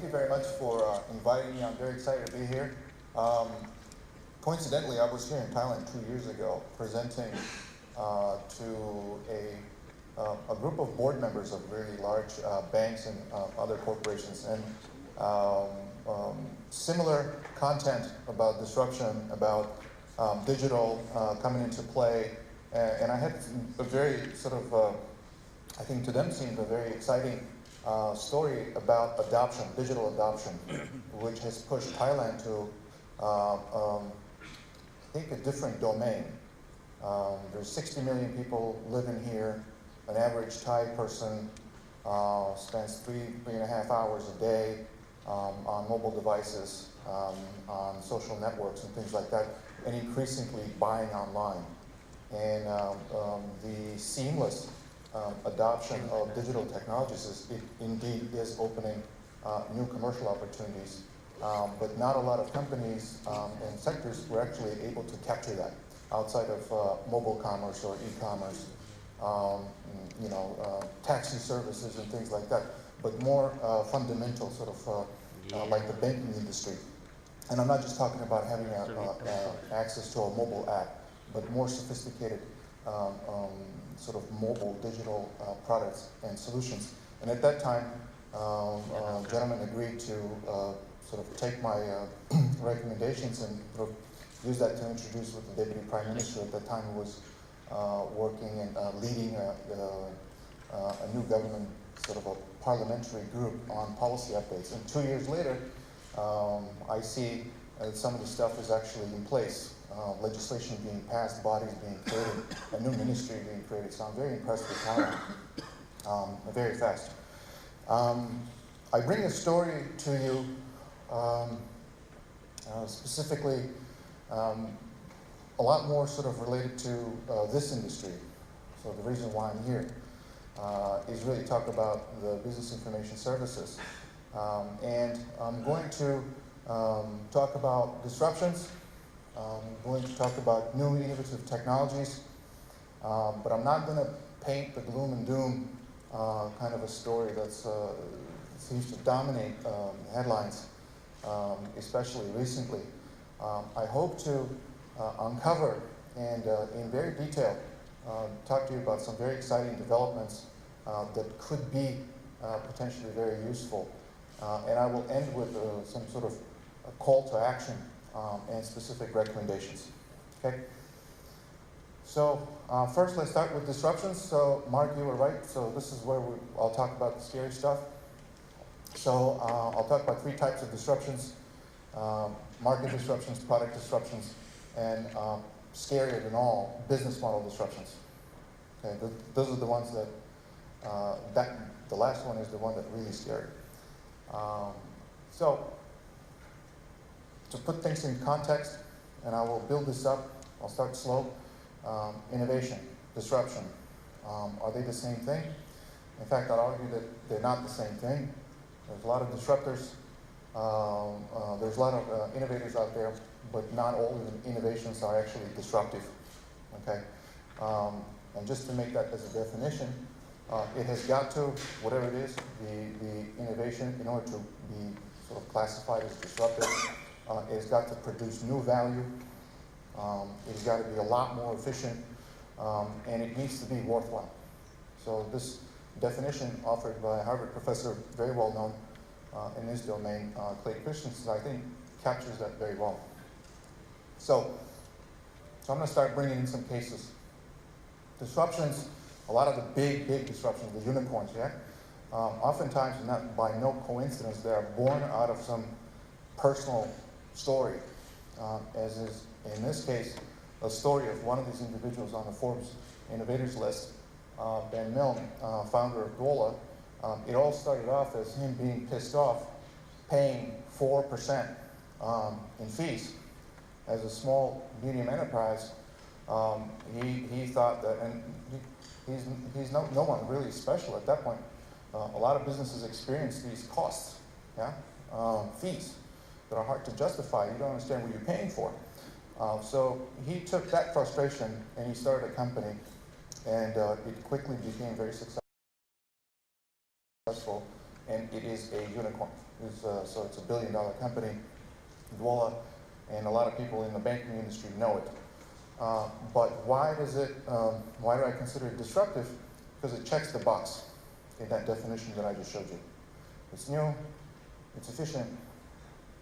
you very much for inviting me. I'm very excited to be here. Coincidentally, I was here in Thailand 2 years ago presenting to a group of board members of really large banks and other corporations. And similar content about disruption, about digital coming into play. And I had a very sort of, I think to them seemed a very exciting story about adoption, digital adoption, which has pushed Thailand to, I think, a different domain. There's 60 million people living here. An average Thai person spends 3.5 hours a day on mobile devices, on social networks and things like that, and increasingly buying online. And the seamless adoption of digital technologies indeed is opening new commercial opportunities, but not a lot of companies and sectors were actually able to capture that outside of mobile commerce or e-commerce, taxi services and things like that, but more fundamental sort of like the banking industry. And I'm not just talking about having access to a mobile app, but more sophisticated sort of mobile digital products and solutions. And at that time, gentlemen agreed to sort of take my recommendations and sort of use that to introduce with the Deputy Prime Minister at that time, who was working and leading a new government, sort of a parliamentary group on policy updates. And 2 years later, I see some of the stuff is actually in place. Legislation being passed, bodies being created, a new ministry being created. So I'm very impressed with Thailand, very fast. I bring a story to you specifically a lot more sort of related to this industry. So the reason why I'm here is really talk about the business information services. And I'm going to talk about disruptions. I'm going to talk about new innovative technologies, but I'm not going to paint the gloom and doom kind of a story that seems to dominate headlines, especially recently. I hope to uncover and in very detail talk to you about some very exciting developments that could be potentially very useful. And I will end with some sort of a call to action and specific recommendations. Okay. So first, let's start with disruptions. So Mark, you were right. So this is where I'll talk about the scary stuff. So I'll talk about 3 types of disruptions: market disruptions, product disruptions, and scarier than all, business model disruptions. Okay, those are the ones that the last one is the one that really scared. So to put things in context, and I will build this up, I'll start slow. Innovation, disruption, are they the same thing? In fact, I'd argue that they're not the same thing. There's a lot of disruptors, there's a lot of innovators out there, but not all of the innovations are actually disruptive, okay? And just to make that as a definition, it has got to, whatever it is, the innovation, in order to be sort of classified as disruptive, it's got to produce new value, it's got to be a lot more efficient, and it needs to be worthwhile. So this definition offered by a Harvard professor, very well known in this domain, Clay Christensen, I think captures that very well. So I'm going to start bringing in some cases. Disruptions, a lot of the big disruptions, the unicorns, yeah? Oftentimes, not by no coincidence, they are born out of some personal story, as is, in this case, a story of one of these individuals on the Forbes Innovators list, Biennial, founder of BIIA. It all started off as him being pissed off, paying 4% in fees. As a small, medium enterprise, he thought that, and he's no one really special at that point. A lot of businesses experience these costs, yeah, fees that are hard to justify. You don't understand what you're paying for. So he took that frustration and he started a company, and it quickly became very successful. and it is a unicorn. So it's a billion-dollar company, BIIA, and a lot of people in the banking industry know it. But why do I consider it disruptive? Because it checks the box in that definition that I just showed you. It's new, it's efficient,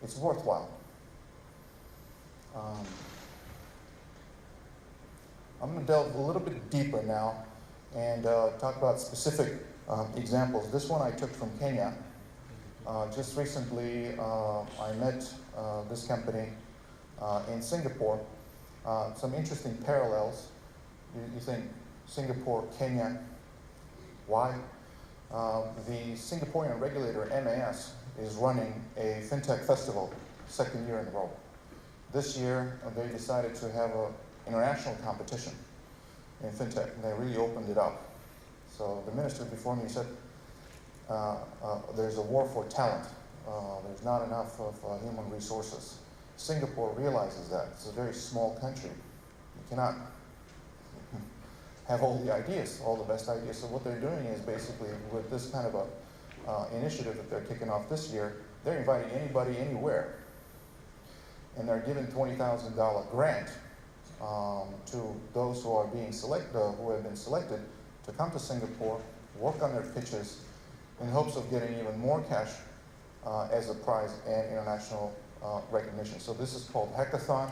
it's worthwhile. I'm going to delve a little bit deeper now and talk about specific examples. This one I took from Kenya. Just recently, I met this company in Singapore. Some interesting parallels. You think Singapore, Kenya, why? The Singaporean regulator, MAS, is running a FinTech festival, second year in a row. This year, they decided to have an international competition in FinTech, and they really opened it up. So the minister before me said, there's a war for talent. There's not enough of human resources. Singapore realizes that. It's a very small country. You cannot have all the ideas, all the best ideas. So what they're doing is basically, with this kind of a initiative that they're kicking off this year, they're inviting anybody, anywhere. And they're giving $20,000 grant to those who are being selected, who have been selected, to come to Singapore, work on their pitches, in hopes of getting even more cash as a prize and international recognition. So this is called Hackathon.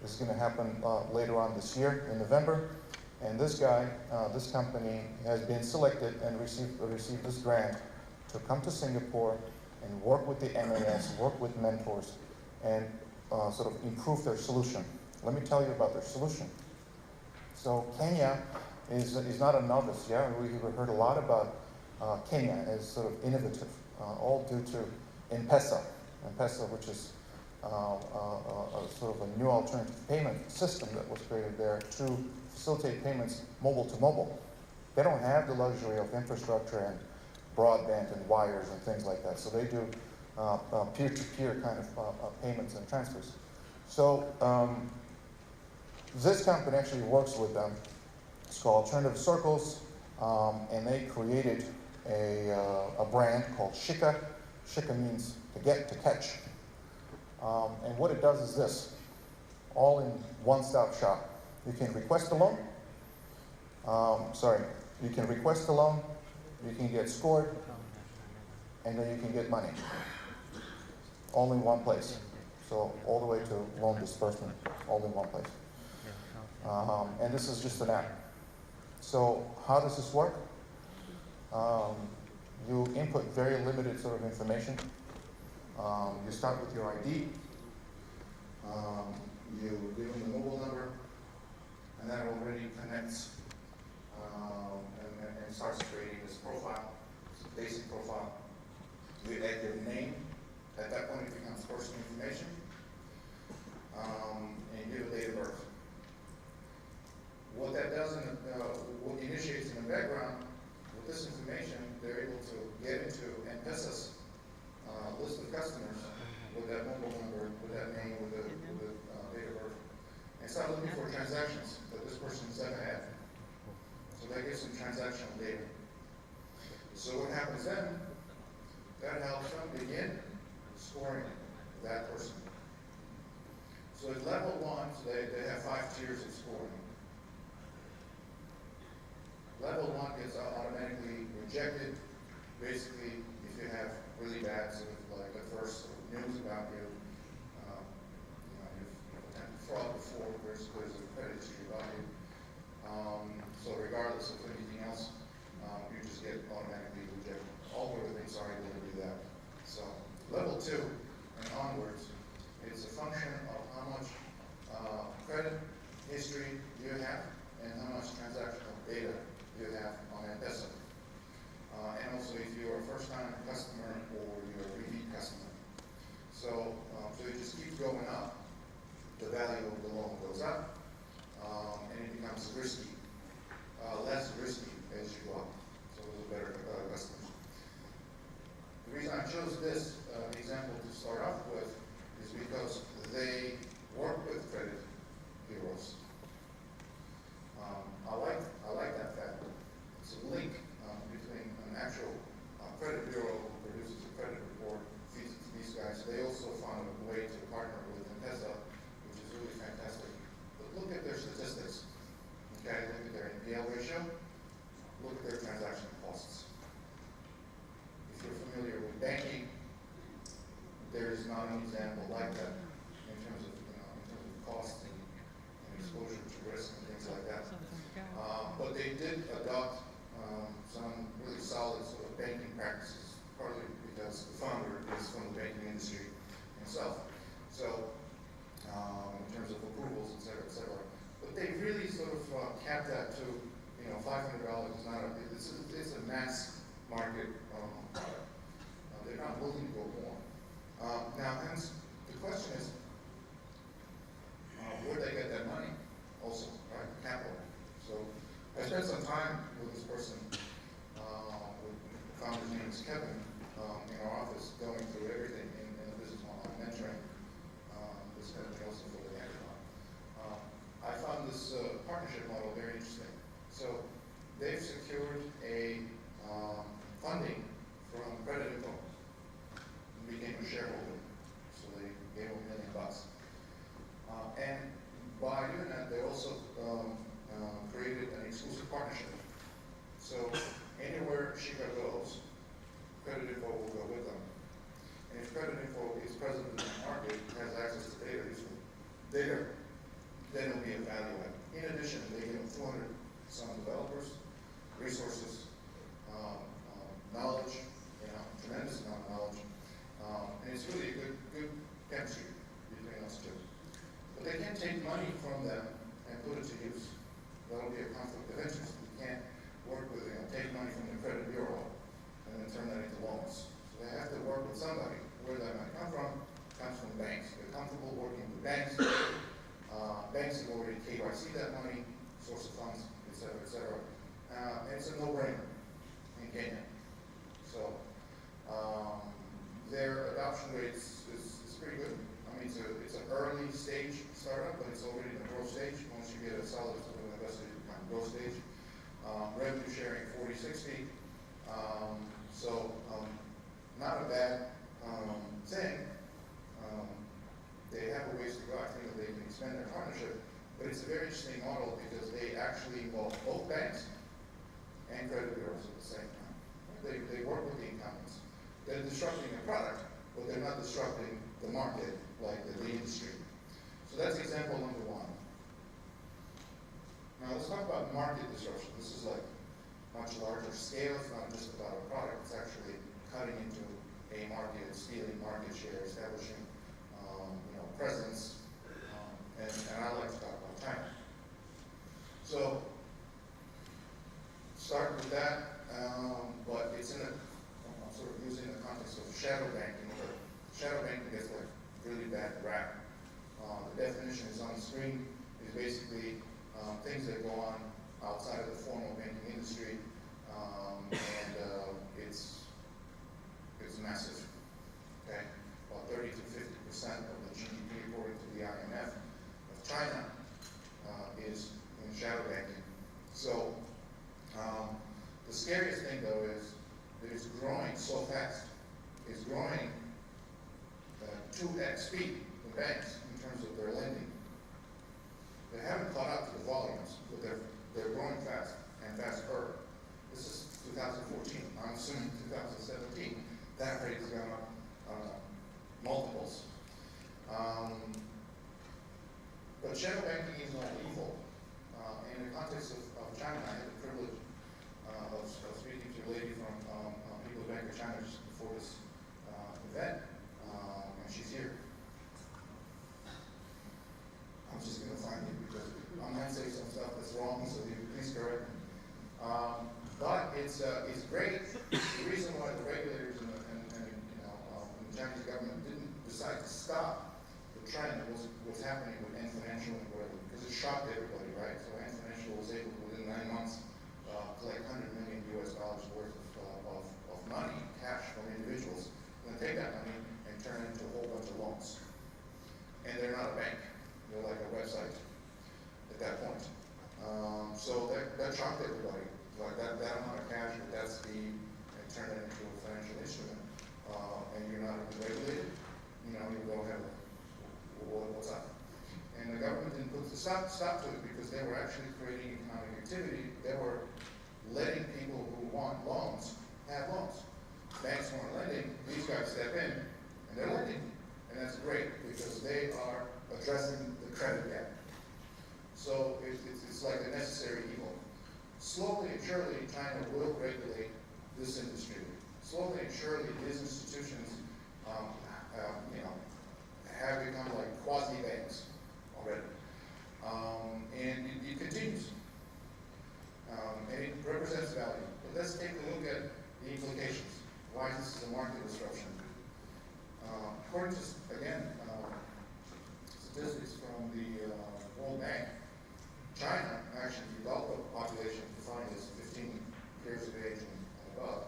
This is going to happen later on this year in November. And this guy, this company, has been selected and received this grant to come to Singapore and work with the MAS, work with mentors, and sort of improve their solution. Let me tell you about their solution. So Kenya is not a novice. Yeah, we've heard a lot about Kenya as sort of innovative, all due to M-Pesa, which is sort of a new alternative payment system that was created there to facilitate payments mobile to mobile. They don't have the luxury of infrastructure and broadband and wires and things like that. So they do peer-to-peer kind of payments and transfers. So this company actually works with them. It's called Alternative Circles, and they created a brand called Shika. Shika means to get, to catch. And what it does is this, all in one-stop shop. You can request a loan. You can request a loan, you can get scored, and then you can get money. All in one place. So all the way to loan disbursement, all in one place. And this is just an app. So how does this work? You input very limited sort of information. You start with your ID. You give them the mobile number, and that already connects and starts creating this profile, this basic profile. You add your name. At that point, it becomes personal information. And give a date of birth. What that does, what initiates in the background, with this information, they're able to get into M-Pesa's list of customers with that mobile number, with that name, with the date of birth, and start looking for transactions that this person's ever had. So that gives them transactional data. So what happens then, that helps them begin scoring that person. So at level 1, so they have 5 tiers of scoring. Level 1 gets automatically rejected. Basically, if you have really bad sort of like adverse news about you, you've attempted fraud before, there's a credit history about you. So regardless of anything else, you just get automatically rejected. All the things are able to do that. So level 2 and onwards, it's a function of how much credit history you have and how much transactional data you have on M-Pesa. And also if you're a first-time customer or you're a repeat customer. So it just keeps going up. The value of the loan goes up, and it becomes risky, less risky as you go up. So those are better customers. The reason I chose this example to start off with is because they work with credit bureaus. I like that fact. It's a link between an actual credit bureau who produces not an example like that in terms of, in terms of cost and exposure to risk and things like that. But they did adopt some really solid sort of banking practices, partly because the founder is from the banking industry himself. So, in terms of approvals, et cetera, et cetera. But they really sort of capped that to, $500 is not it's a mass market product. They're not willing to go more. Now, hence, the question is, where'd they get that money? Also, right? Capital. So, I spent some time with this person, the founder's name is Kevin, in our office, going through everything in the business model, mentoring this kind of thing also for the hackathon. I found this partnership model very interesting. So, they've secured a funding from Credit Info and became a shareholder. So they gave them $1 million. And by doing that, they also created an exclusive partnership. So anywhere Shiga goes, Credit Info will go with them. And if Credit Info is present in the market, has access to data, then it'll be a value add. In addition, they give them 200 some developers, resources, knowledge, tremendous amount of knowledge, and it's really a good chemistry between us two. But they can't take money from them and put it to use. That'll be a conflict of interest. We can't work with, take money from the credit bureau and then turn that into loans. So they have to work with somebody. Where that might come from, comes from banks. They're comfortable working with banks. Banks have already KYC that money, source of funds, et cetera, et cetera. And it's a no-brainer in Kenya. So their adoption rate is pretty good. I mean, it's an early stage startup, but it's already in the growth stage. Once you get a solid sort of investor, you become growth stage. Revenue sharing 40-60. So not a bad thing. They have a ways to go. I think that they can expand their partnership. But it's a very interesting model because they actually involve both banks and credit bureaus at the same time. They work with the incumbents. They're disrupting the product, but they're not disrupting the market like the industry. So that's example number one. Now let's talk about market disruption. This is like much larger scale. It's not just about a product. It's actually cutting into a market, stealing market share, establishing presence, and I like to talk about China. So start with that, but it's in I'm sort of using the context of shadow banking. But shadow banking gets like really bad rap. The definition is on the screen. Is basically things that go on outside of the formal banking industry, and it's massive. Okay, about 30 to 50% of the GDP, according to the IMF, of China is in shadow banking. So the scariest thing, though, is that it's growing so fast. It's growing 2x speed, the banks, in terms of their lending. They haven't caught up to the volumes, but they're growing fast and faster. This is 2014. I'm assuming 2017, that rate has gone up multiples. But shadow banking is not evil. In the context of China, I had the privilege of speaking to a lady from People's Bank of China just before this event, and she's here. I'm just going to find you because I might say some stuff that's wrong, so please correct me. But it's great. The reason why the regulators and the Chinese government didn't decide to stop the trend was what's happening with Ant Financial and whatever, because it shocked everybody, right? So Ant Financial was able to, within 9 months, collect $100 million worth of money, cash from individuals, and then take that money and turn it into a whole bunch of loans. And they're not a bank. They're like a website at that point. So that shocked everybody. Like that amount of cash, that's and turn it into a financial instrument, and you're not regulated, you go have what's up. And the government didn't put the stop to it because they were actually creating economic activity. They were letting people who want loans have loans. Banks weren't lending, these guys step in, and they're lending. because they are addressing the credit gap. So it's like a necessary evil. Slowly and surely, China will regulate this industry. Slowly and surely, these institutions, have become like quasi-banks already. And it continues. And it represents value. But let's take a look at the implications. Why this is a market disruption. According to, again, statistics from the World Bank, China, actually the adult population defined as 15 years of age and above,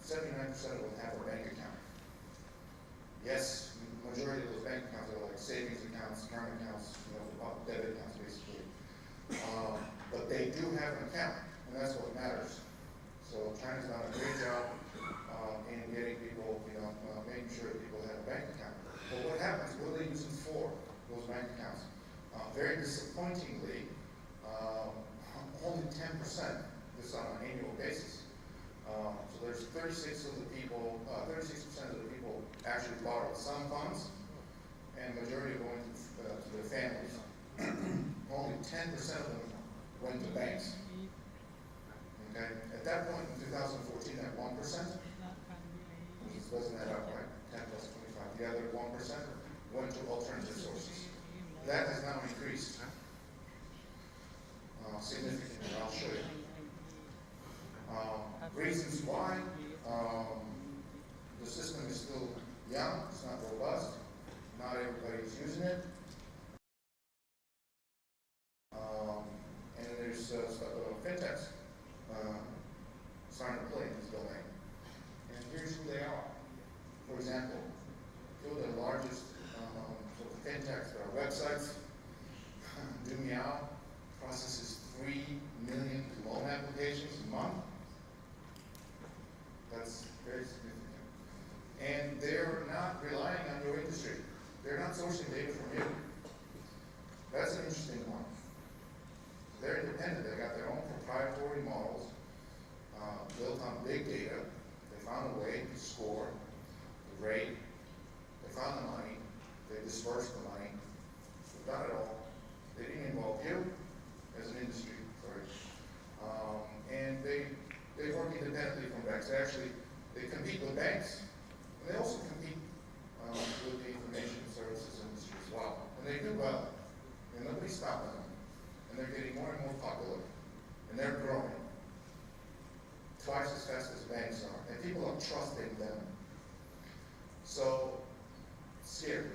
79% of them have a bank account. Yes, the majority of those bank accounts are like savings accounts, current accounts, debit accounts basically. But they do have an account, and that's what matters. So China's done a great job in getting people, making sure that people have a bank account. But what happens? What do they use them for, those bank accounts? Very disappointingly, only 10%, this on an annual basis. So there's 36% of the people actually borrowed some funds, and majority going to their families. Only 10% of them went to banks. Okay? At that point in 2014, at 1%, which doesn't add up, right? 10 plus 25, the other 1% went to alternative sources. That has now increased significantly. I'll show you. Reasons why the system is still young, it's not robust, not everybody's using it. And there's fintechs starting to play in this domain. And here's who they are. For example, two of the largest fintechs are websites. Biennial processes 3 million loan applications a month. That's very significant. And they're not relying on your industry. They're not sourcing data from you. That's an interesting one. They're independent. They got their own proprietary models built on big data. They found a way to score the rate. They found the money. They dispersed the money. They've done it all. They didn't involve you as an industry, and they work independently from banks. They compete with banks, and they also compete with the information services industry as well. And they do well, and nobody's stopping them. And they're getting more and more popular, and they're growing twice as fast as banks are, and people are trusting them. So, scary.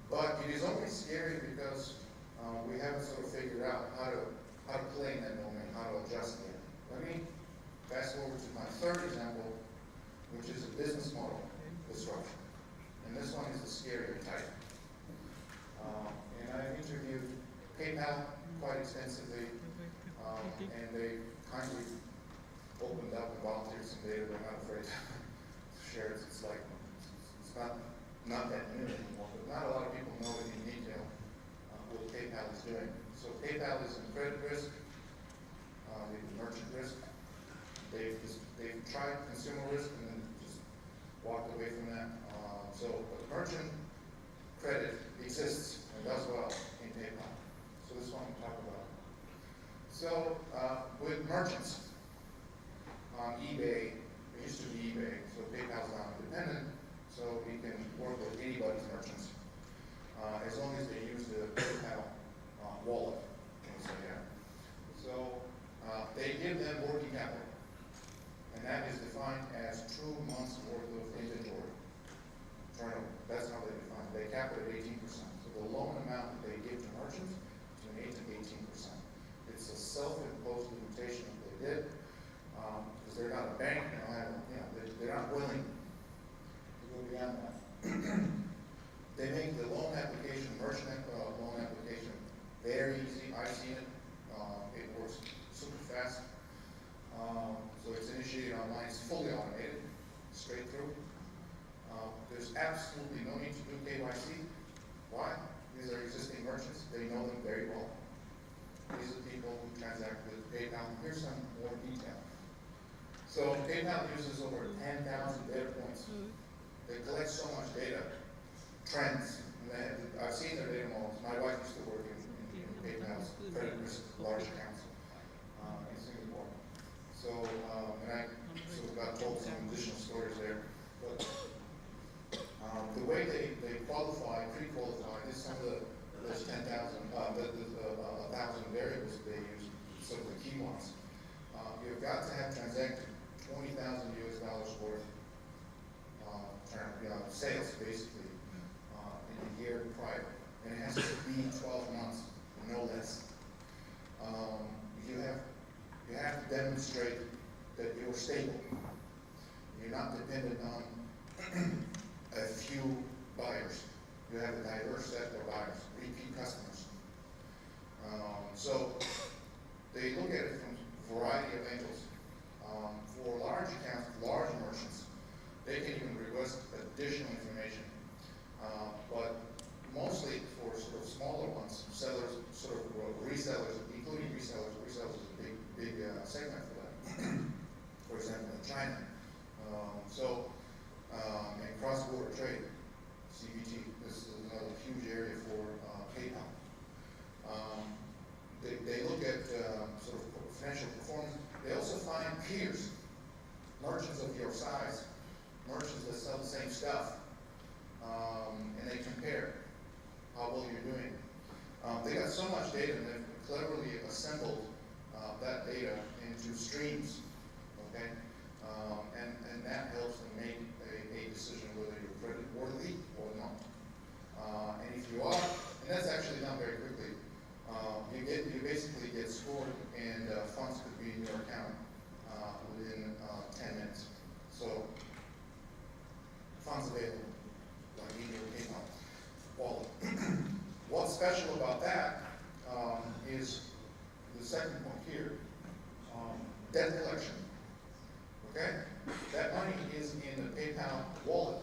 But it is only scary because we haven't sort of figured out how to play in that domain, how to adjust it. Let me fast forward to my third example, which is a business model disruption. And this one is the scarier type. And I've interviewed PayPal quite extensively, and they kindly opened up and volunteered some data. They're not afraid to share it. It's like, it's not that new anymore, but not a lot of people know it in detail what PayPal is doing. So PayPal is in credit risk, they do merchant risk. They've tried consumer risk and then just walked away from that. But merchant credit exists and does well in PayPal. So this is what I'm talking about. So with merchants on eBay, it used to be eBay, so PayPal's now independent, so we can work with anybody's merchants as long as they use the PayPal wallet. So they give them working capital, and that is defined as 2 months worth of inventory turnover. That's how they define it. They cap it at 18%. So the loan amount that they give to merchants is between 8 and 18%. It's a self-imposed limitation that they did because they're not a bank. They're not willing to go beyond that. They make the loan application, merchant loan application, very easy. I've seen it. It works super fast. So it's initiated online. It's fully automated, straight through. There's absolutely no need to do KYC. Why? These are existing merchants. They know them very well. These are people who transact with PayPal. Here's some more detail. So PayPal uses over 10,000 data points. They collect so much data, trends. And I've seen their data models. My wife used to work in PayPal's credit risk large accounts in Singapore. So, and I sort of got told some additional stories there. But the way they qualify, pre-qualify, this is some of those 10,000, 1,000 variables that they use, sort of the key ones. You've got to have transacted $20,000 worth sales, basically, in the year prior. And it has to be 12 months, no less. You have to demonstrate that you're stable. You're not dependent on a few buyers. You have a diverse set of buyers, repeat customers. So they look at it from a variety of angles. For large accounts, large merchants, they can even request additional information. But mostly for sort of smaller ones, sellers, sort of resellers, including resellers. Resellers is a big segment for that. For example, in China. And cross-border trade, CBT, this is another huge area for PayPal. They look at sort of financial performance. They also find peers, merchants of your size, merchants that sell the same stuff, and they compare how well you're doing. They got so much data, and they've cleverly assembled that data into streams, okay? And that helps them make a decision whether you're credit worthy or not. And if you are, and that's actually done very quickly, you basically get scored, and funds could be in your account within 10 minutes. So funds available, like in your PayPal wallet. What's special about that is the second point here, debt collection. Okay? That money is in the PayPal wallet.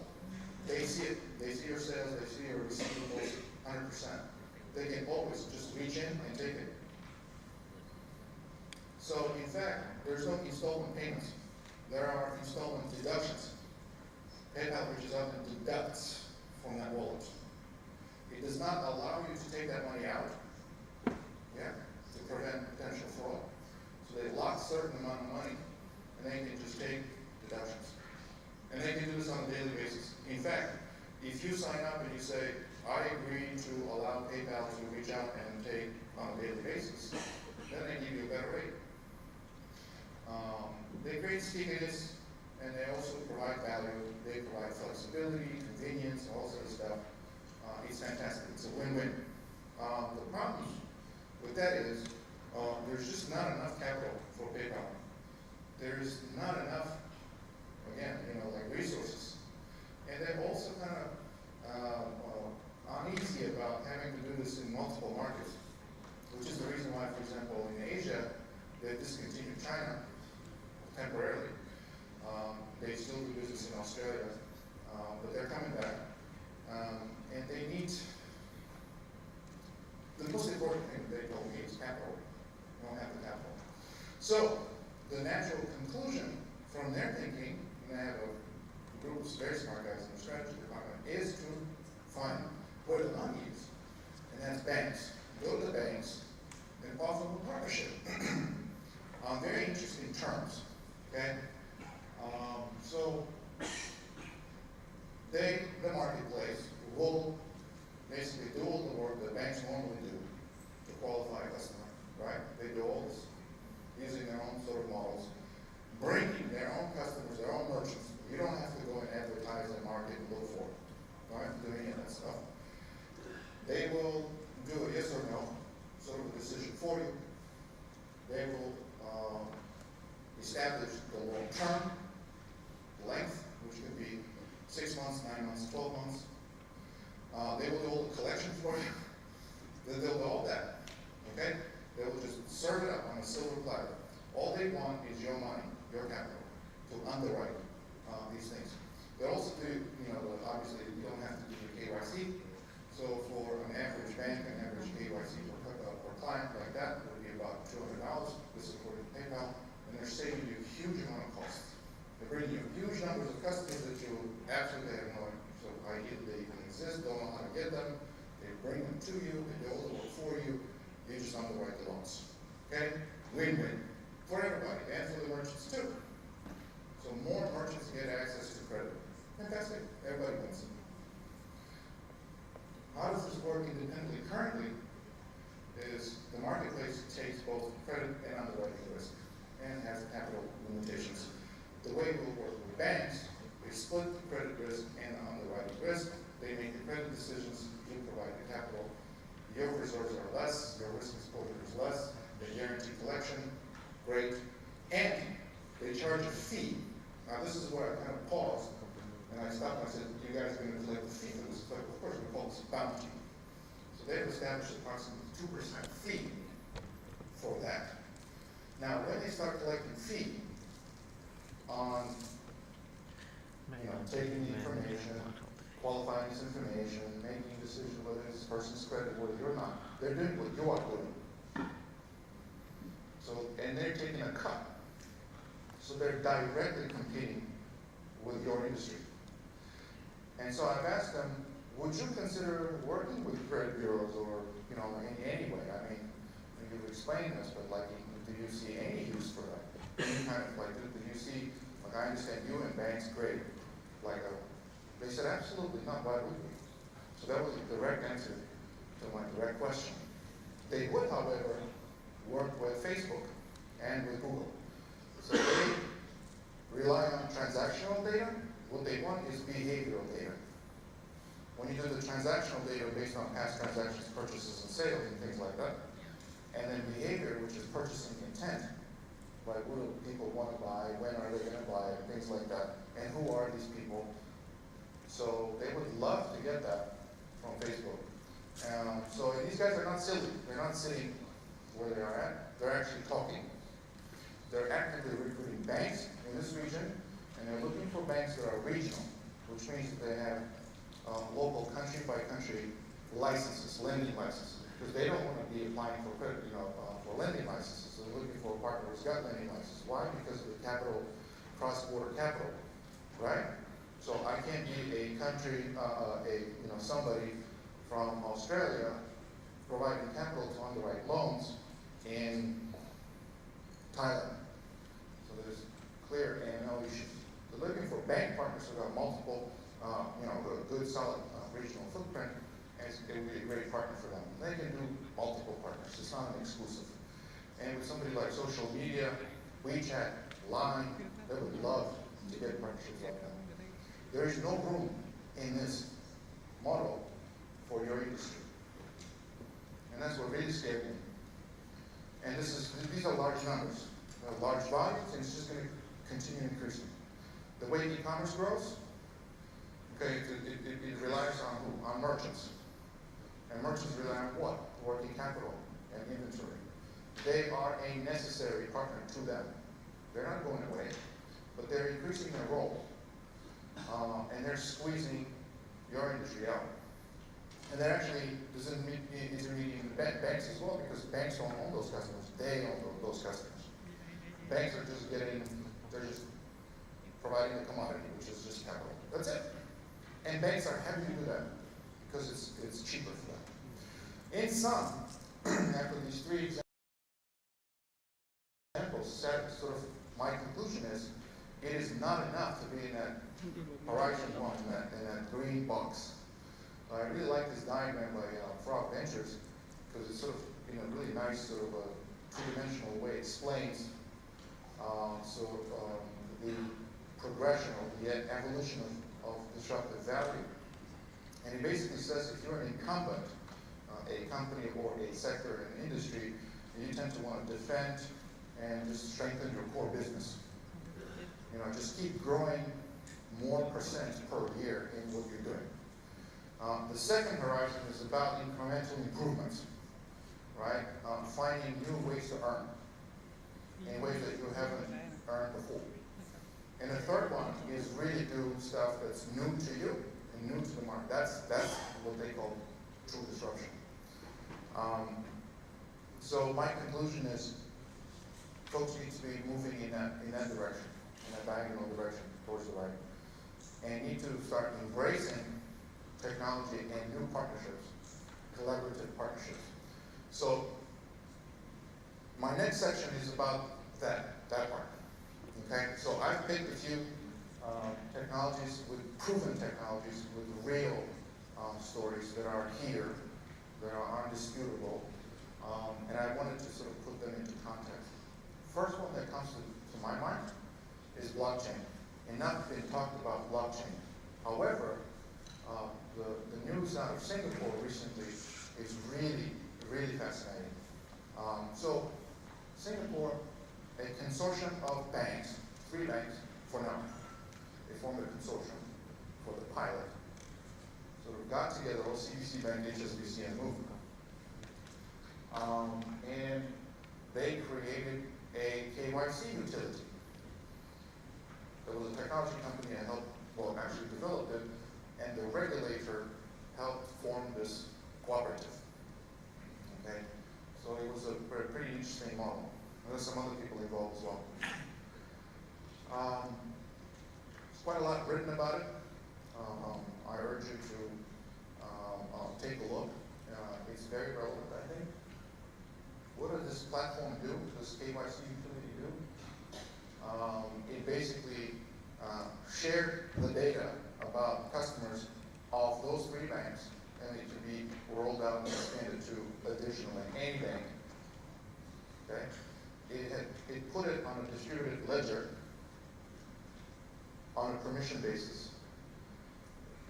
They see it. They see your sales. They see your receivables 100%. They can always just reach in and take it. So, in fact, there's no installment payments. There are installment deductions. PayPal reaches out and deducts from that wallet. It does not allow you to take that money out, to prevent potential fraud. So they lock a certain amount of money, and they can just take deductions. And they can do this on a daily basis. In fact, if you sign up and you say, I agree to allow PayPal to reach out and take on a daily basis, then they give you a better rate. They create stickiness, and they also provide value. They provide flexibility, convenience, all sorts of stuff. It's fantastic. It's a win-win. The problem with that is there's just not enough capital for PayPal. There's not enough, again, resources. And they're also kind of uneasy about having to do this in multiple markets, which is the reason why, for example, in Asia, they discontinued China temporarily. They still do business in Australia, but they're coming back. And they need, the most important thing they told me is capital. You don't have the capital. So the natural conclusion from their thinking, and they have a group of very smart guys in the strategy department, is to find where the money is. And that's banks. Go to the banks and offer a partnership on very interesting terms. Okay? So the marketplace will basically do all the work that banks normally do to qualify a customer, right? They do all this using their own sort of models, bringing their own customers, their own merchants. You don't have to go and advertise and market and look for it, right? Do any of that stuff. They will do a yes or no sort of a decision for you. They will establish the long-term length, which could be 6 months, 9 months, 12 months. They will do all the collection for you. They'll do all that, okay? They will just serve it up on a silver platter. All they want is your money, your capital, to underwrite these things. They also do, obviously you don't have to do your KYC. So for an average bank, an average KYC per client like that would be about $200. This is according to PayPal, and they're saving you a huge amount of costs. They're bringing you huge numbers of customers that you absolutely have no idea that they even exist, don't know how to get them. They bring them to you, they do all the work for you, you just underwrite the loans. Okay? Win-win for everybody and for the merchants too. So more merchants get access to credit. Fantastic. Everybody wins. How does this work independently currently is the marketplace takes both credit and underwriting risk and has capital limitations. The way we'll work with banks, they split the credit risk and the underwriting risk. They make the credit decisions, you provide the capital. Your reserves are less, your risk exposure is less, they guarantee collection, great, and they charge a fee. Now this is where I kind of paused, and I stopped and I said, you guys are going to collect the fee for this. But of course we call this a bounty. So they've established approximately 2% fee for that. Now when they start collecting fee on taking the information, qualifying this information, making a decision whether this person's creditworthy or not, they're doing what you are doing. So, and they're taking a cut. So they're directly competing with your industry. And so I've asked them, would you consider working with credit bureaus or, in any way? I mean, you've explained this, but like, do you see any use for that? Any kind of like, do you see, like I understand you and banks, great. Like, they said absolutely not, why would we? So that was a direct answer to my direct question. They would, however, work with Facebook and with Google. So they rely on transactional data. What they want is behavioral data. When you do the transactional data based on past transactions, purchases, and sales, and things like that, and then behavior, which is purchasing intent, like what do people want to buy, when are they going to buy, things like that, and who are these people? So they would love to get that from Facebook. So these guys are not silly. They're not sitting where they are at. They're actually talking. They're actively recruiting banks in this region, and they're looking for banks that are regional, which means that they have local country-by-country licenses, lending licenses, because they don't want to be applying for credit, for lending licenses. They're looking for a partner who's got lending licenses. Why? Because of the capital, cross-border capital, right? So I can't be a country, somebody from Australia providing capital to underwrite loans in Thailand. So there's clear AML issues. They're looking for bank partners who have multiple, a good solid regional footprint, and it would be a great partner for them. They can do multiple partners. It's not an exclusive. And with somebody like social media, WeChat, Line, they would love to get partnerships like that. There is no room in this model for your industry. And that's what really scared me. And these are large numbers, large volumes, and it's just going to continue increasing. The way e-commerce grows, okay, it relies on who? On merchants. And merchants rely on what? Working capital and inventory. They are a necessary partner to them. They're not going away, but they're increasing their role. And they're squeezing your industry out. And that actually isn't meeting banks as well, because banks don't own those customers. They own those customers. Banks are just they're just providing the commodity, which is just capital. That's it. And banks are happy to do that because it's cheaper for them. In sum, after these three examples, sort of my conclusion is, it is not enough to be in that horizon one, in that green box. I really like this diagram by Frog Ventures, because it's sort of, in a really nice sort of a two-dimensional way explains the progression or the evolution of disruptive value. And it basically says if you're an incumbent, a company or a sector, an industry, you tend to want to defend and just strengthen your core business. Just keep growing more percent per year in what you're doing. The second horizon is about incremental improvements, right? Finding new ways to earn in ways that you haven't earned before. And the third one is really do stuff that's new to you and new to the market. That's what they call true disruption. So my conclusion is folks need to be moving in that direction, in that diagonal direction towards the right. and need to start embracing technology and new partnerships, collaborative partnerships. So my next section is about that part. Okay, so I've picked a few technologies, with proven technologies, with real stories that are here, that are undisputable, and I wanted to sort of put them into context. First one that comes to my mind is blockchain. Enough been talked about blockchain. However, the news out of Singapore recently is really, really fascinating. So Singapore, a consortium of banks, 3 banks for now, they formed a consortium for the pilot. Sort of got together, OCBC Bank, HSBC, and Mouhsian. And they created a KYC utility. There was a technology company that helped, well, actually developed it, and the regulator helped form this cooperative. Okay? So it was a pretty interesting model. And there's some other people involved as well. There's quite a lot written about it. I urge you to take a look. It's very relevant, I think. What does this platform do? Does KYC utility do? It basically shared the data about customers of those 3 banks, and it could be rolled out and expanded to additionally any bank. Okay? It put it on a distributed ledger on a permission basis.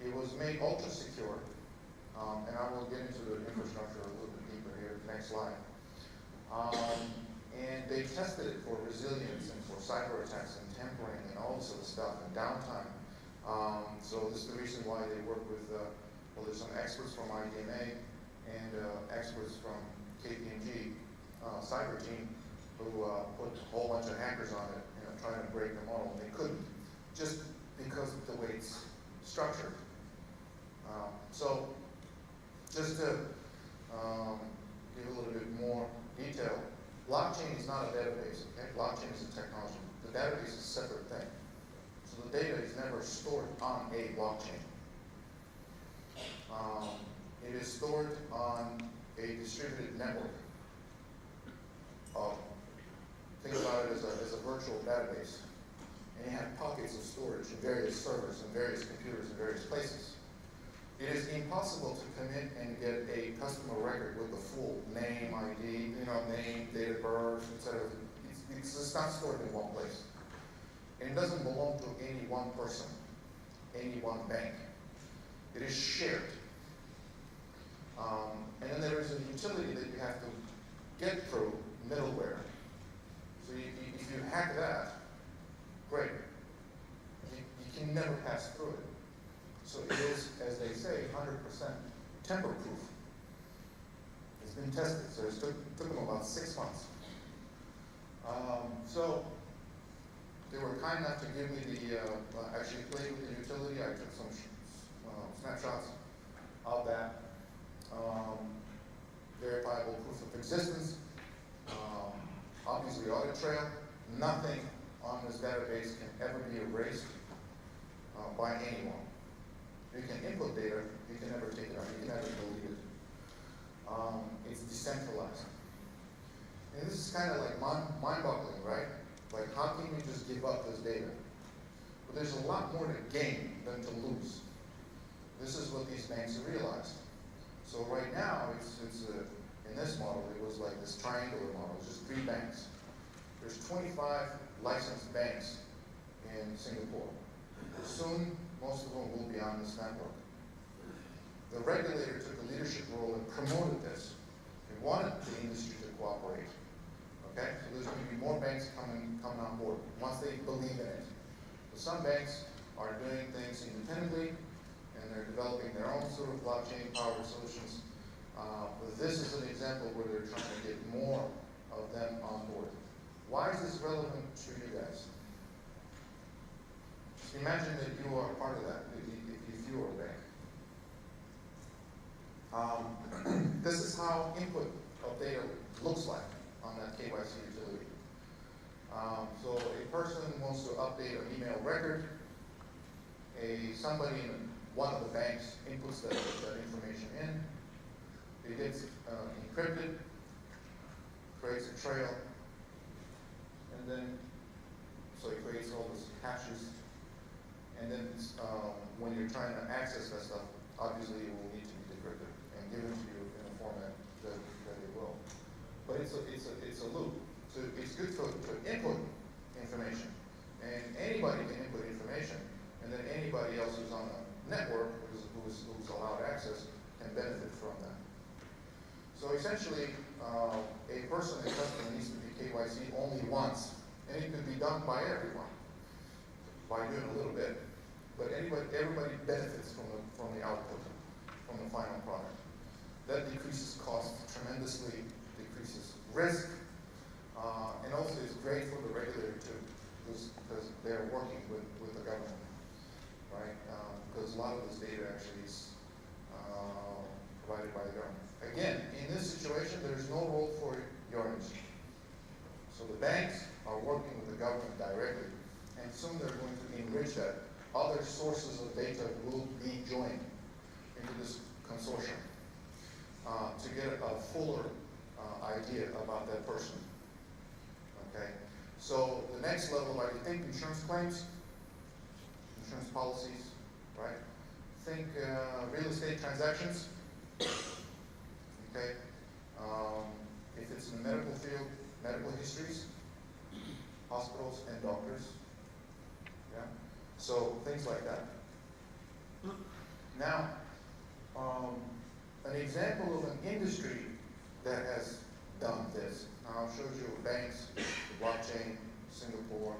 It was made ultra secure, and I will get into the infrastructure a little bit deeper here, next slide. And they tested it for resilience and for cyber attacks and tampering and all this sort of stuff and downtime. So this is the reason why they work with, well, there's some experts from IDMA and experts from KPMG cyber team who put a whole bunch of hackers on it, trying to break the model, and they couldn't, just because of the way it's structured. So just to give a little bit more detail, blockchain is not a database, okay? Blockchain is a technology. The database is a separate thing. So the data is never stored on a blockchain. It is stored on a distributed network. Think about it as a virtual database. And you have pockets of storage in various servers and various computers in various places. It is impossible to come in and get a customer record with the full name, ID, name, date of birth, etc. It's just not stored in one place. And it doesn't belong to any one person, any one bank. It is shared. And then there is a utility that you have to get through middleware. So if you hack that, great. You can never pass through it. So it is, as they say, 100% tamper-proof. It's been tested, so it took them about 6 months. So they were kind enough to give me the, actually played with the utility. I took some snapshots of that. Verifiable proof of existence. Obviously audit trail. Nothing on this database can ever be erased by anyone. You can input data, you can never take it out, you can never delete it. It's decentralized. And this is kind of like mind-boggling, right? Like, how can you just give up this data? But there's a lot more to gain than to lose. This is what these banks realized. So right now, in this model, it was like this triangular model, just 3 banks. There's 25 licensed banks in Singapore. Soon, most of them will be on this network. The regulator took a leadership role and promoted this. They wanted the industry to cooperate. Okay? So there's going to be more banks coming on board once they believe in it. So some banks are doing things independently, and they're developing their own sort of blockchain-powered solutions. But this is an example where they're trying to get more of them on board. Why is this relevant to you guys? Imagine that you are part of that, if you are a bank. This is how input of data looks like on that KYC utility. So a person wants to update an email record. A somebody in one of the banks inputs that information in. It gets encrypted, creates a trail, and then, so it creates all those hashes. And then when you're trying to access that stuff, obviously it will need to be decrypted and given to you in a format that it will. But it's a loop. So it's good to input information. And anybody can input information, and then anybody else who's on the network, who's allowed access, can benefit from that. So essentially, a person, a customer needs to be KYC only once, and it could be done by everyone, by doing a little bit. But everybody benefits from the output, from the final product. That decreases cost tremendously, decreases risk, and also is great for the regulator too, because they're working with the government, right? Because a lot of this data actually is provided by the government. Again, in this situation, there's no role for your industry. So the banks are working with the government directly, and soon they're going to enrich that. Other sources of data will be joined into this consortium to get a fuller idea about that person. Okay, so the next level, like you think insurance claims, insurance policies, right? Think real estate transactions. Okay, if it's in the medical field, medical histories, hospitals and doctors. Yeah, so things like that. Now, an example of an industry that has done this. I'll show you banks, blockchain, Singapore,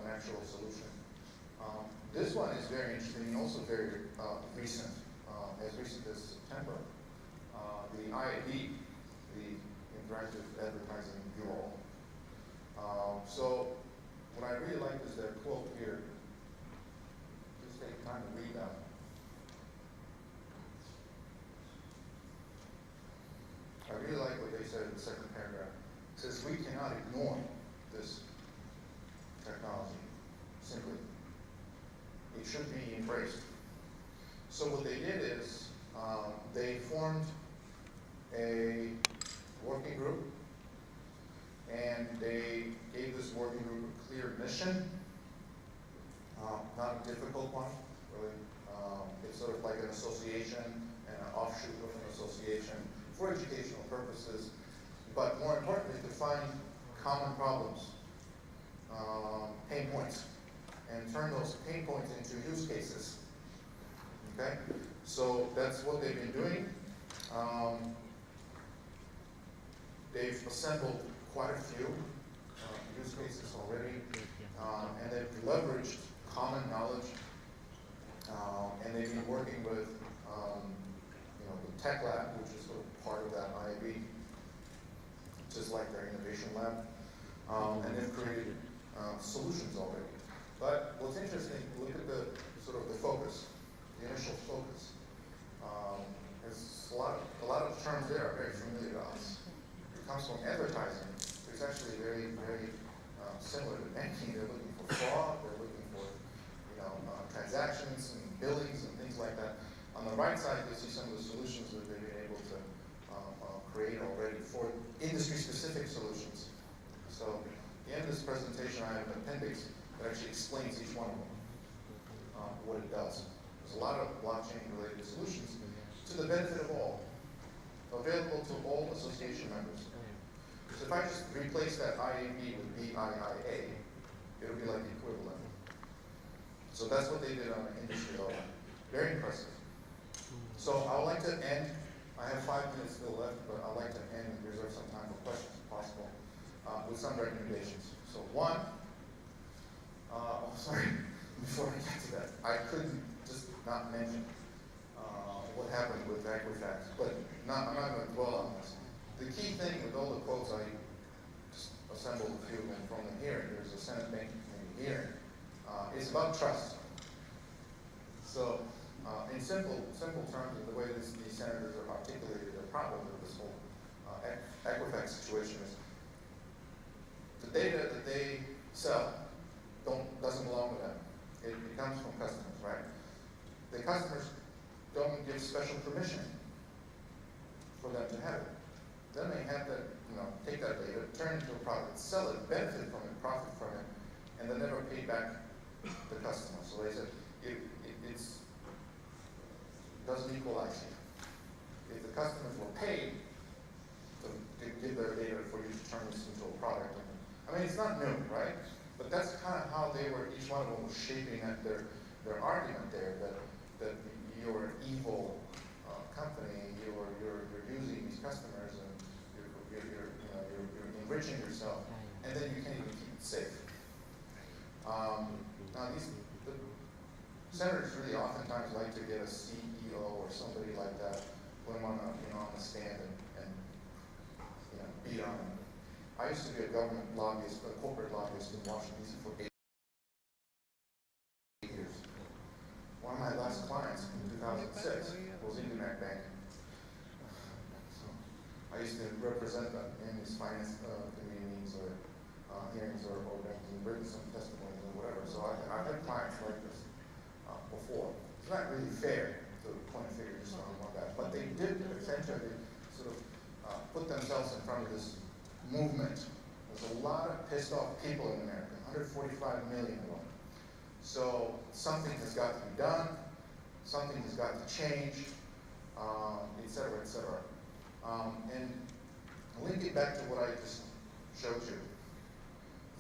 an actual solution. This one is very interesting and also very recent, as recent as September. The IAB, the Interactive Advertising Bureau. So what I really like is their quote here. Just take time to read that. I really like what they said in the second paragraph. It says, we cannot ignore this technology, simply. It should be embraced. So what they did is, they formed a working group, and they gave this working group a clear mission, not a difficult one, really. It's sort of like an association and an offshoot of an association for educational purposes, but more importantly, to find common problems, pain points, and turn those pain points into use cases. Okay, so that's what they've been doing. They've assembled quite a few use cases already, and they've leveraged common knowledge, and they've been working with the Tech Lab, which is sort of part of that IAB, just like their innovation lab, and they've created solutions already. But what's interesting, look at the sort of the focus, the initial focus. There's a lot of terms there are very familiar to us. It comes from advertising. It's actually very, very similar to banking. They're looking for fraud. They're looking for transactions and billings and things like that. On the right side, you see some of the solutions that they've been able to create already for industry-specific solutions. So at the end of this presentation, I have an appendix that actually explains each one of them, what it does. There's a lot of blockchain-related solutions to the benefit of all, available to all association members. So if I just replace that IAB with BIIA, it'll be like the equivalent. So that's what they did on an industry level. Very impressive. So I would like to end, I have 5 minutes still left, but I'd like to end and reserve some time for questions if possible, with some recommendations. So one, before I get to that, I couldn't just not mention what happened with Equifax, but I'm not going to dwell on this. The key thing with all the quotes, I just assembled a few of them from the hearing. There's a Senate Banking Committee hearing. It's about trust. So, in simple terms, the way these senators have articulated the problem with this whole Equifax situation is the data that they sell doesn't belong to them. It comes from customers, right? The customers don't give special permission for them to have it. Then they have to, take that data, turn it into a product, sell it, benefit from it, profit from it, and then never pay back the customer. So they said it doesn't equalize here. If the customers were paid to give their data for you to turn this into a product, I mean, it's not new, right? But that's kind of how they were, each one of them was shaping at their argument there, that you're an evil company, you're using these customers, and you're enriching yourself, and then you can't even keep it safe. Now, the senators really oftentimes like to get a CEO or somebody like that, put them on the stand and beat on them. I used to be a government lobbyist, a corporate lobbyist in Washington, D.C. for 8 years. One of my last clients in 2006 was Internet Bank. So I used to represent them in these finance committee meetings or hearings or written some testimonies or whatever. So I've had clients like this before. It's not really fair to point fingers on one guy, but they did essentially sort of put themselves in front of this movement. There's a lot of pissed off people in America, 145 million of them. So something has got to be done, something has got to change, et cetera, et cetera. And link it back to what I just showed you.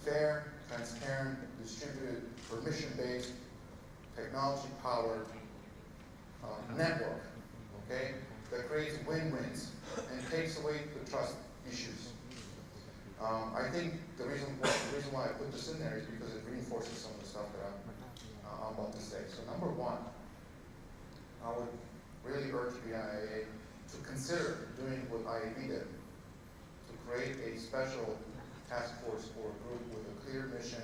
Fair, transparent, distributed, permission-based, technology-powered network, okay, that creates win-wins and takes away the trust issues. I think the reason why I put this in there is because it reinforces some of the stuff that I'm about to say. So number one, I would really urge BIIA to consider doing what IAB did, to create a special task force or group with a clear mission,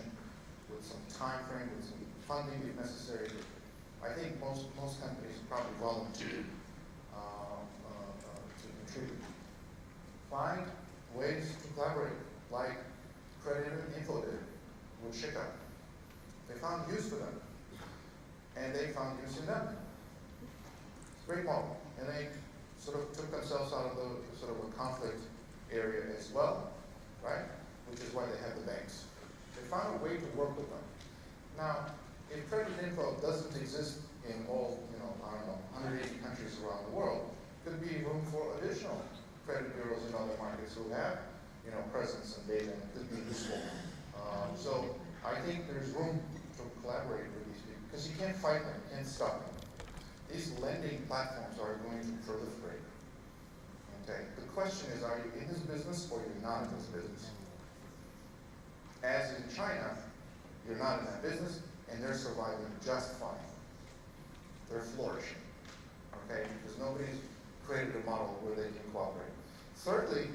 with some time frame, with some funding if necessary. I think most companies probably volunteer to contribute. Find ways to collaborate, like Credit Info did with Shika. They found use for them, and they found use in them. It's a great model, and they sort of took themselves out of the sort of a conflict area as well, right? Which is why they have the banks. They found a way to work with them. Now, if Credit Info doesn't exist in all, 180 countries around the world, could be room for additional credit bureaus in other markets who have, presence and data, and it could be useful. So I think there's room to collaborate with these people, because you can't fight them, you can't stop them. These lending platforms are going to proliferate. Okay. The question is, are you in this business or you're not in this business? As in China, you're not in that business, and they're surviving just fine. They're flourishing, okay? Because nobody's created a model where they can cooperate. Thirdly,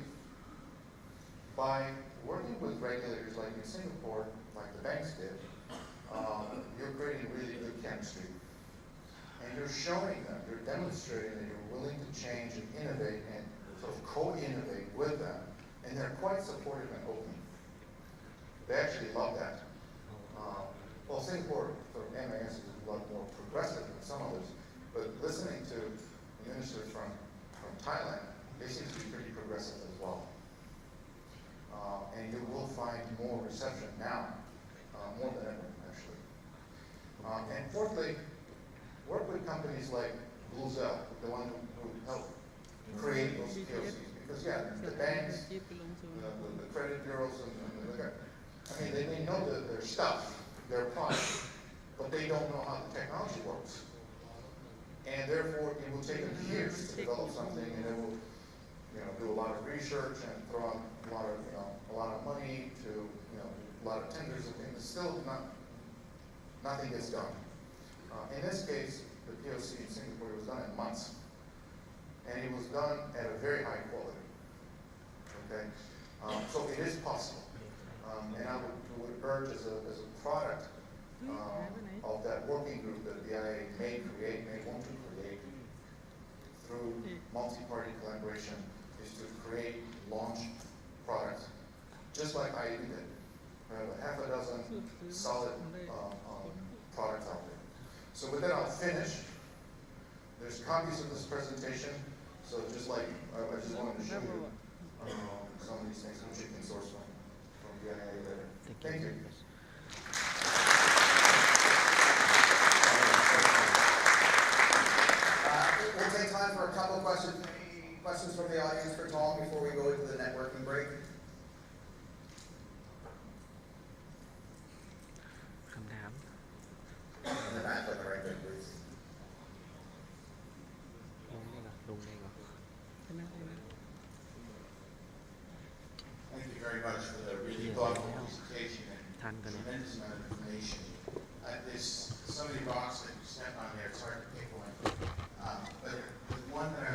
by working with regulators like in Singapore, like the banks did, you're creating really good chemistry. And you're showing them, you're demonstrating that you're willing to change and innovate and sort of co-innovate with them, and they're quite supportive and open. They actually love that. Well, Singapore, for MAS, is a lot more progressive than some others, but listening to ministers from Thailand, they seem to be pretty progressive as well. And you will find more reception now, more than ever, actually. And fourthly, work with companies like Mouhsian, the one who helped create those POCs. Because, the banks, the credit bureaus, they may know their stuff, their product, but they don't know how the technology works. And therefore, it will take them years to develop something, and they will, do a lot of research and throw out a lot of money to, a lot of tenders and things. Still, nothing gets done. In this case, the POC in Singapore was done in months, and it was done at a very high quality. Okay, so it is possible, and I would urge as a product of that working group that the BIIA may want to create through multi-party collaboration, is to create, launch products, just like IAB did. We have a half a dozen solid products out there. So with that, I'll finish. There's copies of this presentation. So just like, I just wanted to show you some of these things which you can source from BIIA later. Thank you. We'll take time for a couple of questions. Any questions from the audience for Tom before we go into the networking break? In the back, right there, please. Thank you very much for the really thoughtful presentation and tremendous amount of information. There's so many rocks that you step on there, it's hard to pick one. But the one that I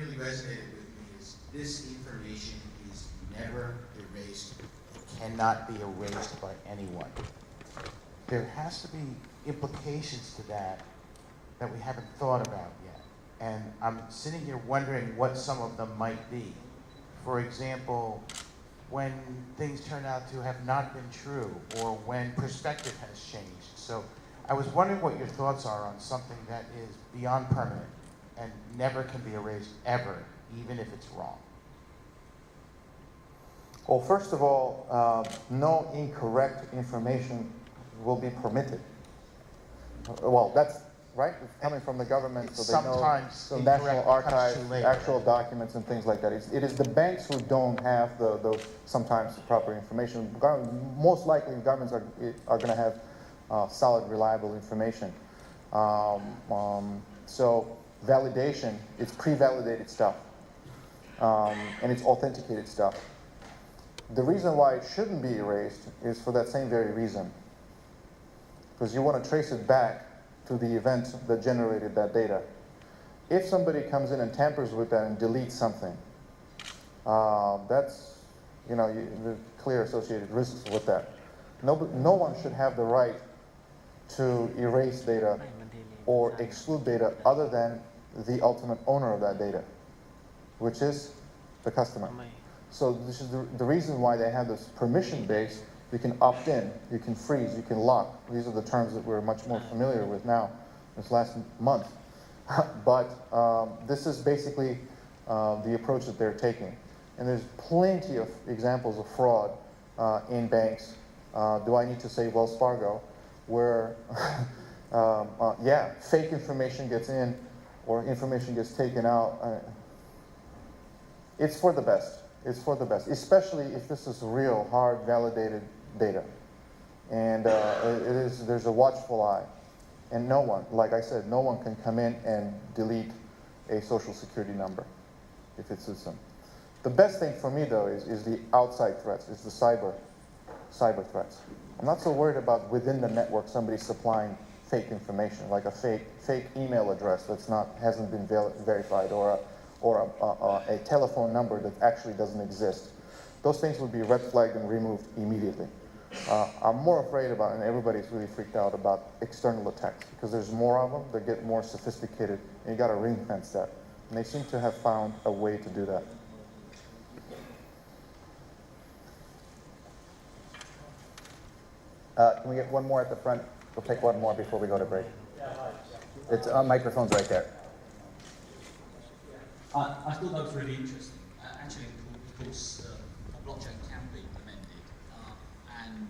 really resonated with me is this information is never erased. It cannot be erased by anyone. There has to be implications to that we haven't thought about yet. And I'm sitting here wondering what some of them might be. For example, when things turn out to have not been true, or when perspective has changed. So I was wondering what your thoughts are on something that is beyond permanent and never can be erased ever, even if it's wrong. Well, first of all, no incorrect information will be permitted. Well, that's right. It's coming from the government, so they know the National Archives, actual documents and things like that. It is the banks who don't have those sometimes proper information. Most likely, governments are going to have solid, reliable information. So validation, it's pre-validated stuff, and it's authenticated stuff. The reason why it shouldn't be erased is for that same very reason. Because you want to trace it back to the event that generated that data. If somebody comes in and tampers with that and deletes something, that's, the clear associated risks with that. No one should have the right to erase data or exclude data other than the ultimate owner of that data, which is the customer. So this is the reason why they have this permission-based. You can opt in, you can freeze, you can lock. These are the terms that we're much more familiar with now, this last month. But this is basically the approach that they're taking. And there's plenty of examples of fraud in banks. Do I need to say Wells Fargo, where, fake information gets in or information gets taken out. It's for the best. It's for the best, especially if this is real, hard, validated data. And there's a watchful eye. And no one, like I said, no one can come in and delete a social security number if it suits them. The best thing for me, though, is the outside threats, is the cyber threats. I'm not so worried about within the network somebody supplying fake information, like a fake email address hasn't been verified, or a telephone number that actually doesn't exist. Those things would be red flagged and removed immediately. I'm more afraid about, and everybody's really freaked out about, external attacks, because there's more of them, they get more sophisticated, and you got to ring fence that. And they seem to have found a way to do that. Can we get one more at the front? We'll take one more before we go to break. It's microphone's right there. I thought that was really interesting. Actually, of course, a blockchain can be amended, and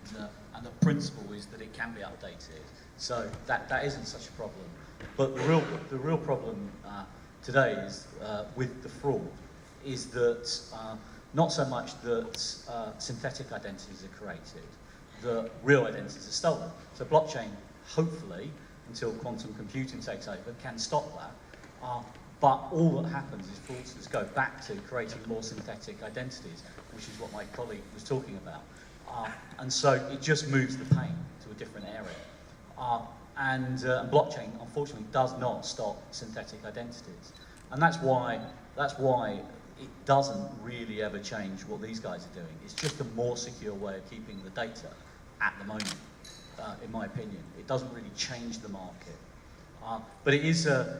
the principle is that it can be updated. So that isn't such a problem. But the real problem today is with the fraud is that not so much that synthetic identities are created, that real identities are stolen. So blockchain, hopefully, until quantum computing takes over, can stop that. But all that happens is fraudsters go back to creating more synthetic identities, which is what my colleague was talking about. And so it just moves the pain to a different area. And blockchain, unfortunately, does not stop synthetic identities. And that's why it doesn't really ever change what these guys are doing. It's just a more secure way of keeping the data at the moment, in my opinion. It doesn't really change the market. But it is a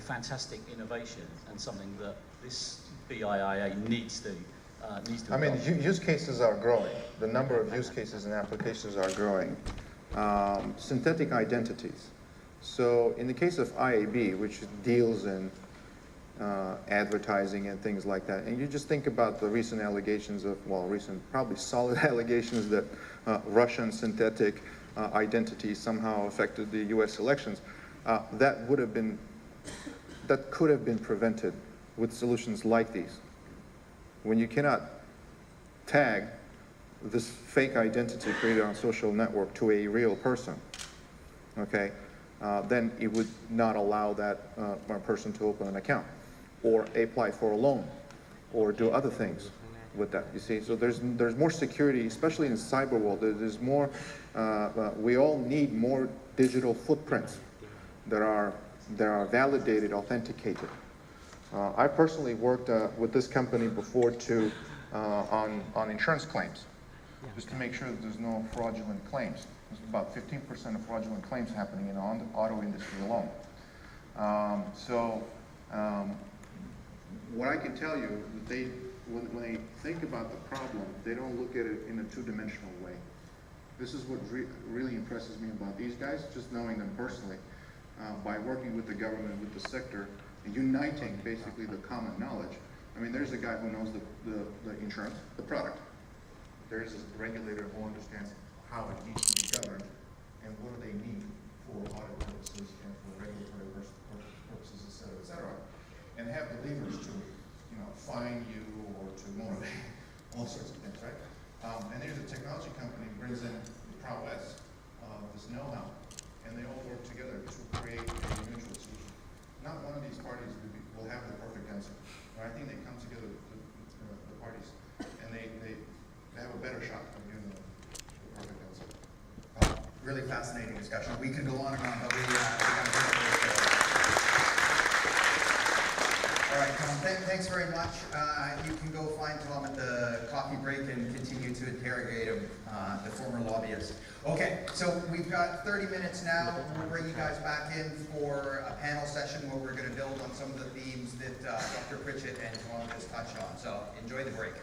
fantastic innovation and something that this BIIA needs to I mean, use cases are growing. The number of use cases and applications are growing. synthetic identities. So in the case of IAB, which deals in advertising and things like that, and you just think about the recent allegations of, well, recent, probably solid allegations that Russian synthetic identities somehow affected the US elections, that could have been prevented with solutions like these. When you cannot tag this fake identity created on social network to a real person, okay, then it would not allow that person to open an account or apply for a loan or do other things with that, you see. So there's more security, especially in the cyber world. There's more, we all need more digital footprints that are validated, authenticated. I personally worked with this company before on insurance claims, just to make sure that there's no fraudulent claims. There's about 15% of fraudulent claims happening in the auto industry alone. What I can tell you, when they think about the problem, they don't look at it in a two-dimensional way. This is what really impresses me about these guys, just knowing them personally, by working with the government, with the sector, and uniting basically the common knowledge. I mean, there's a guy who knows the insurance, the product. There's a regulator who understands how it needs to be governed and what do they need for audit purposes and for regulatory purposes, et cetera, and have the levers to, fine you or to motivate, all sorts of things, right? And there's a technology company who brings in the prowess of this know-how, and they all work together to create a mutual solution. Not one of these parties will have the perfect answer. But I think they come together, the parties, and they have a better shot of giving the perfect answer. Really fascinating discussion. We could go on and on, but we got to finish. All right, Tom, thanks very much. You can go find Tom at the coffee break and continue to interrogate him, the former lobbyist. Okay, so we've got 30 minutes now. We'll bring you guys back in for a panel session where we're going to build on some of the themes that Dr. Pritchett and Tom just touched on. So enjoy the break.